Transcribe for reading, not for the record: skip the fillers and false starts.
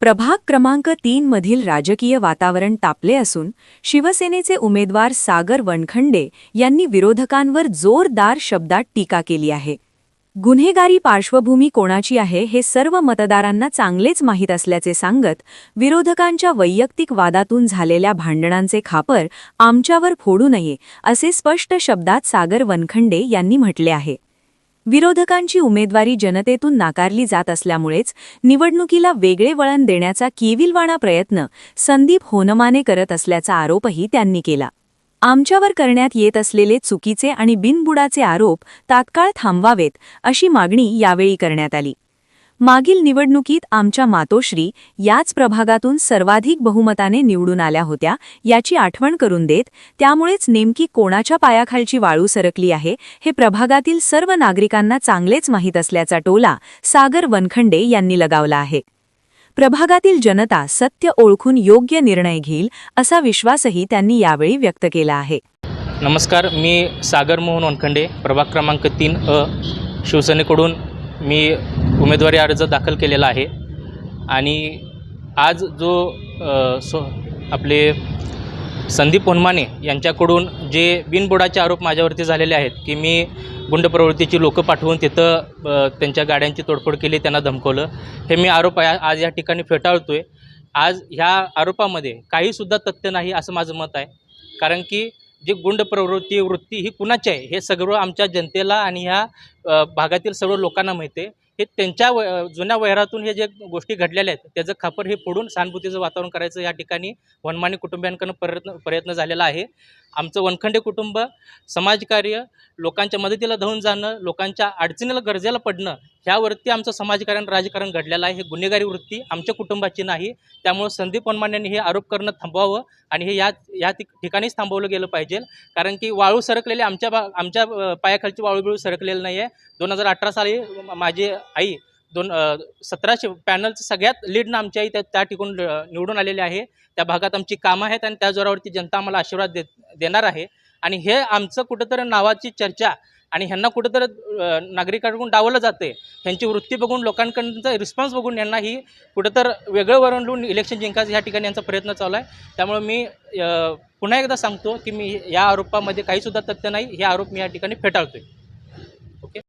प्रभाग क्रमांक 3 मधील राजकीय वातावरण तापले असून शिवसेनेचे उमेदवार सागर वनखंडे यांनी विरोधकांवर जोरदार शब्दात टीका केली आहे। गुन्हेगारी पार्श्वभूमी कोणाची आहे हे सर्व मतदारांना चांगलेच माहीत असल्याचे सांगत विरोधकांच्या वैयक्तिक वादातून झालेल्या भांडणांचे खापर आमच्यावर फोडू नये असे स्पष्ट शब्दात सागर वनखंडे यांनी म्हटले आहे। विरोधकांची उमेदवारी जनतेतून नाकारली जात असल्यामुळेच निवडणुकीला वेगळे वळण देण्याचा केविलवाणा प्रयत्न संदीप होनमाने करत असल्याचा आरोपही त्यांनी केला। आमच्यावर करण्यात येत असलेले चुकीचे आणि बिनबुडाचे आरोप तात्काळ थांबवावेत अशी मागणी यावेळी करण्यात आली। मागील निवडणुकीत आमच्या मातोश्री याच प्रभागातून सर्वाधिक बहुमताने निवडून आल्या होत्या याची आठवण करून देत त्यामुळेच नेमकी कोणाच्या पायाखालची वाळू सरकली आहे हे प्रभागातील सर्व नागरिकांना चांगलेच माहीत असल्याचा टोला सागर वनखंडे यांनी लगावला आहे। प्रभागातील जनता सत्य ओळखून योग्य निर्णय घेईल असा विश्वासही त्यांनी यावेळी व्यक्त केला आहे। नमस्कार, मी सागर मोहन वनखंडे, प्रभाग क्रमांक 3 शिवसेनेकडून मी उमेदवारी अर्ज दाखल केलेला आहे। आणि आज जो आपले संदीप होनमाने यांच्याकडून जे बिनबुडाचे आरोप माझ्यावरती झालेले आहेत की मी गुंड प्रवृत्तीची लोकं पाठवून तिथं त्यांच्या गाड्यांची तोडफोड केली, त्यांना धमकवलं, हे मी आरोप आज या ठिकाणी फेटाळतोय। आज ह्या आरोपामध्ये काहीसुद्धा तथ्य नाही असं माझं मत आहे। कारण की जी गुंड वृत्ती ही कुणाची आहे हे सगळं आमच्या जनतेला आणि ह्या भागातील सर्व लोकांना माहिती आहे। हे त्यांच्या जुन्या वैरातून हे जे गोष्टी घडलेल्या आहेत त्याचं खापर हे फोडून सहानुभूतीचं वातावरण करायचं या ठिकाणी वनमाने कुटुंबियांकडून प्रयत्न झालेला आहे। आमचं वनखंडे कुटुंब समाजकार्य, लोकांच्या मदतीला धावून जाणं, लोकांच्या अडचणीला गरजेला पडणं ह्यावरती आमचं समाजकारण राजकारण घडलेलं आहे। हे गुन्हेगारी वृत्ती आमच्या कुटुंबाची नाही। त्यामुळे संदीप होनमानेंनी हे आरोप करणं थांबवावं आणि हे या ठिकाणीच थांबवलं गेलं पाहिजे। कारण की वाळू सरकलेली आमच्या पायाखालची वाळू सरकलेली नाही आहे। 2018 साली माझी आई 1700 पॅनलचं सगळ्यात लीडनं आमची आई त्या ठिकाणी निवडून आलेली आहे। त्या भागात आमची कामं आहेत आणि त्या जोरावरती जनता आम्हाला आशीर्वाद देणार आहे। आणि हे आमचं कुठंतरी नावाची चर्चा आणि ह्यांना कुठंतरी नागरिकांकडून डावलं जाते, ह्यांची वृत्ती बघून लोकांकडूनचा रिस्पॉन्स बघून यांना ही कुठंतरी वेगळं वळण इलेक्शन जिंकायचं ह्या ठिकाणी यांचा प्रयत्न चालू आहे। त्यामुळे मी पुन्हा एकदा सांगतो की मी या आरोपामध्ये काहीसुद्धा तथ्य नाही, हे आरोप मी या ठिकाणी फेटाळतोय। ओके।